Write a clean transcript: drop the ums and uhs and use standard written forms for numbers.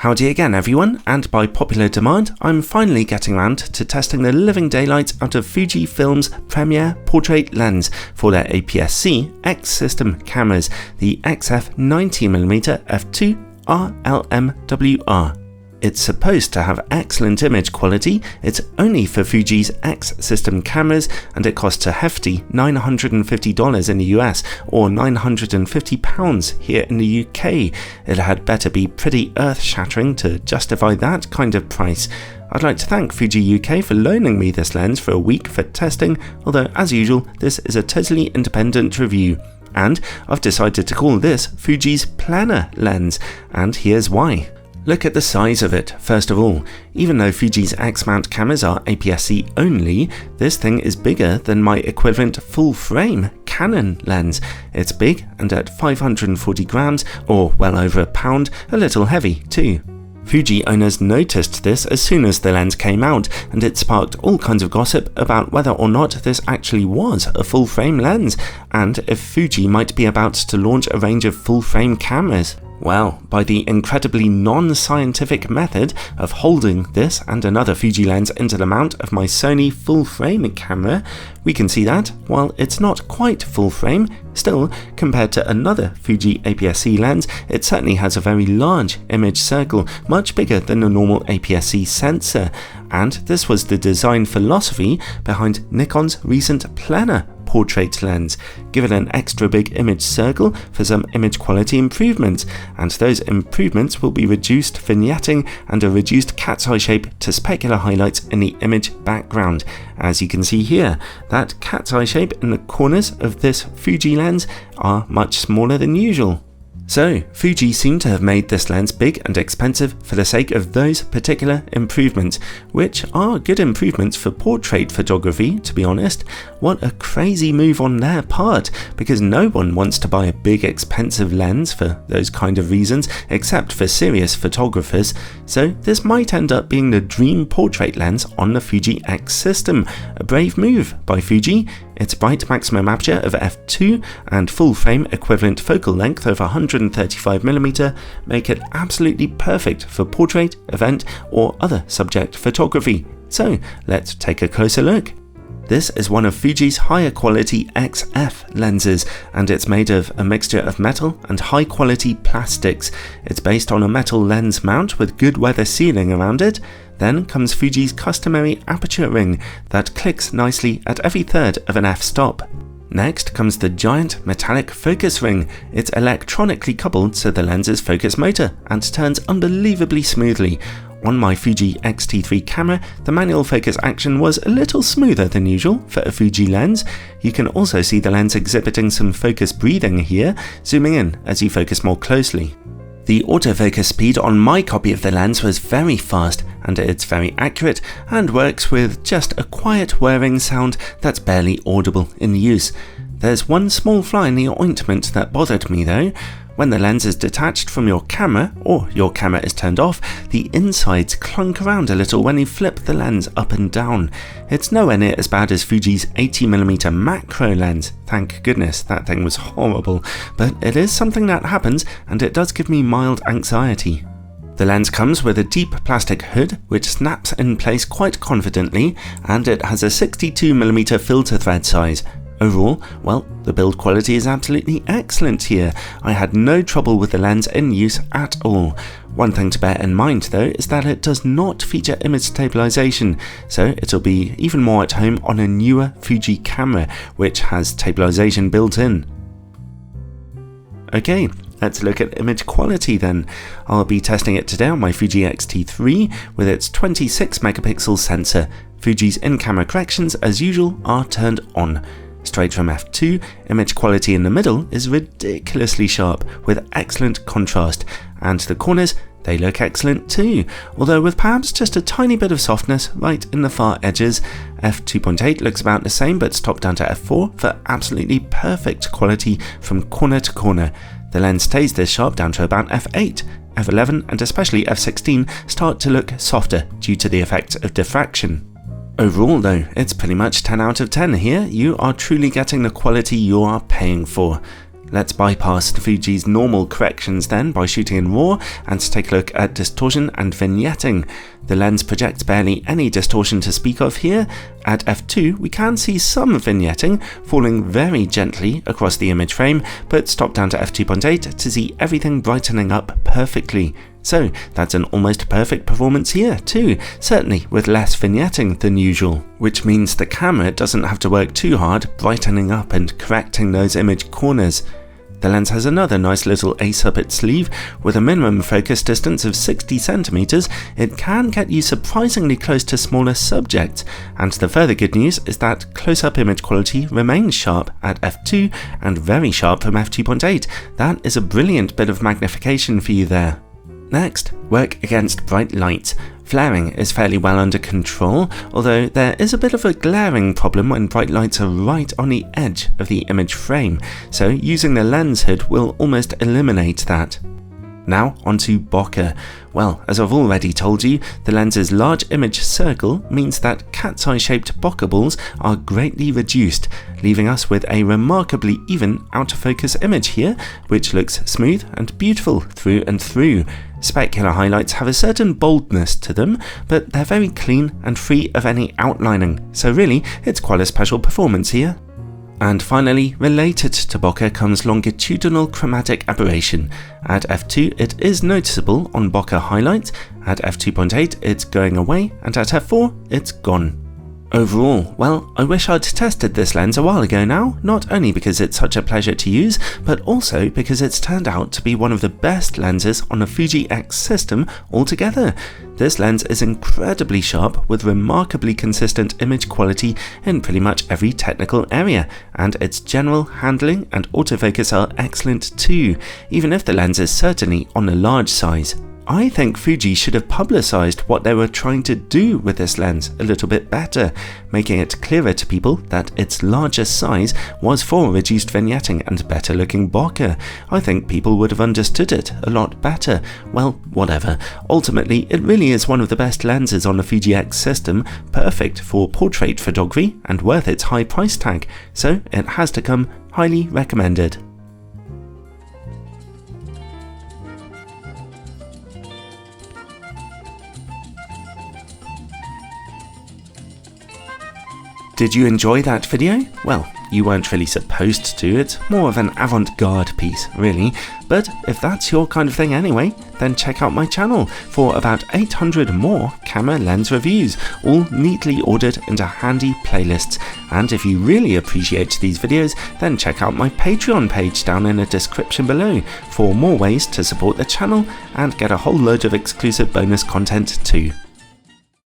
Howdy again everyone, and by popular demand, I'm finally getting around to testing the living daylights out of Fujifilm's premier portrait lens for their aps-c X system cameras, the XF90mm f2 RLMWR. It's supposed to have excellent image quality, it's only for Fuji's X system cameras, and it costs a hefty $950 in the US or £950 here in the UK. It had better be pretty earth-shattering to justify that kind of price. I'd like to thank Fuji UK for loaning me this lens for a week for testing, although as usual this is a totally independent review. And I've decided to call this Fuji's Plena lens, and here's why. Look at the size of it, first of all. Even though Fuji's X-mount cameras are aps-c only, this thing is bigger than my equivalent full-frame Canon lens. It's big and at 540 grams, or well over a pound, a little heavy too. Fuji owners noticed this as soon as the lens came out, and it sparked all kinds of gossip about whether or not this actually was a full-frame lens, and if Fuji might be about to launch a range of full-frame cameras. Well, by the incredibly non-scientific method of holding this and another Fuji lens into the mount of my Sony full-frame camera, we can see that, while it's not quite full-frame, still, compared to another Fuji aps-c lens, it certainly has a very large image circle, much bigger than a normal aps-c sensor, and this was the design philosophy behind Nikon's recent Plena portrait lens. Give it an extra big image circle for some image quality improvements, and those improvements will be reduced vignetting and a reduced cat's eye shape to specular highlights in the image background. As you can see here, that cat's eye shape in the corners of this Fuji lens are much smaller than usual. So, Fuji seem to have made this lens big and expensive for the sake of those particular improvements, which are good improvements for portrait photography, to be honest. What a crazy move on their part, because no one wants to buy a big expensive lens for those kind of reasons, except for serious photographers. So this might end up being the dream portrait lens on the Fuji X system. A brave move by Fuji. Its bright maximum aperture of f2 and full frame equivalent focal length of 135mm make it absolutely perfect for portrait, event or other subject photography. So let's take a closer look. This is one of Fuji's higher quality XF lenses, and it's made of a mixture of metal and high quality plastics. It's based on a metal lens mount with good weather sealing around it. Then comes Fuji's customary aperture ring that clicks nicely at every third of an f-stop. Next comes the giant metallic focus ring. It's electronically coupled to the lens's focus motor and turns unbelievably smoothly. On my Fuji X-T3 camera, the manual focus action was a little smoother than usual for a Fuji lens. You can also see the lens exhibiting some focus breathing here, zooming in as you focus more closely. The autofocus speed on my copy of the lens was very fast, and it's very accurate and works with just a quiet whirring sound that's barely audible in use. There's one small fly in the ointment that bothered me though. When the lens is detached from your camera, or your camera is turned off, the insides clunk around a little when you flip the lens up and down. It's nowhere near as bad as Fuji's 80mm macro lens. Thank goodness, that thing was horrible, but it is something that happens, and it does give me mild anxiety. The lens comes with a deep plastic hood which snaps in place quite confidently, and it has a 62mm filter thread size. Overall, well, the build quality is absolutely excellent here. I had no trouble with the lens in use at all. One thing to bear in mind though is that it does not feature image stabilization, so it'll be even more at home on a newer Fuji camera which has stabilization built in. Okay, let's look at image quality then. I'll be testing it today on my Fuji X-T3 with its 26 megapixel sensor. Fuji's in-camera corrections as usual are turned on. Straight from f2, image quality in the middle is ridiculously sharp with excellent contrast, and the corners, they look excellent too, although with perhaps just a tiny bit of softness right in the far edges. f2.8 looks about the same but stopped down to f4 for absolutely perfect quality from corner to corner. The lens stays this sharp down to about f8. f11 and especially f16 start to look softer due to the effects of diffraction. Overall though, it's pretty much 10 out of 10 here. You are truly getting the quality you are paying for. Let's bypass Fuji's normal corrections then by shooting in RAW and take a look at distortion and vignetting. The lens projects barely any distortion to speak of here. At f2 we can see some vignetting falling very gently across the image frame, but stop down to f2.8 to see everything brightening up perfectly. So that's an almost perfect performance here too, certainly with less vignetting than usual, which means the camera doesn't have to work too hard brightening up and correcting those image corners. The lens has another nice little ace up its sleeve. With a minimum focus distance of 60 centimeters, it can get you surprisingly close to smaller subjects, and the further good news is that close-up image quality remains sharp at f2 and very sharp from f2.8. That is a brilliant bit of magnification for you there. Next, work against bright light. Flaring is fairly well under control, although there is a bit of a glaring problem when bright lights are right on the edge of the image frame, so using the lens hood will almost eliminate that. Now onto bokeh. Well, as I've already told you, the lens's large image circle means that cat's eye shaped bokeh balls are greatly reduced, leaving us with a remarkably even out of focus image here, which looks smooth and beautiful through and through. Specular highlights have a certain boldness to them, but they're very clean and free of any outlining, so really it's quite a special performance here. And finally, related to bokeh comes longitudinal chromatic aberration. At f2 it is noticeable on bokeh highlights, at f2.8 it's going away, and at f4 it's gone. Overall, well, I wish I'd tested this lens a while ago now, not only because it's such a pleasure to use, but also because it's turned out to be one of the best lenses on a Fuji X system altogether. This lens is incredibly sharp with remarkably consistent image quality in pretty much every technical area, and its general handling and autofocus are excellent too, even if the lens is certainly on a large size. I think Fuji should have publicised what they were trying to do with this lens a little bit better, making it clearer to people that its larger size was for reduced vignetting and better looking bokeh. I think people would have understood it a lot better. Well, whatever. Ultimately, it really is one of the best lenses on the Fuji X system, perfect for portrait photography and worth its high price tag, so it has to come highly recommended. Did you enjoy that video? Well, you weren't really supposed to, it's more of an avant-garde piece, really. But if that's your kind of thing anyway, then check out my channel for about 800 more camera lens reviews, all neatly ordered into handy playlists. And if you really appreciate these videos, then check out my Patreon page down in the description below for more ways to support the channel and get a whole load of exclusive bonus content too.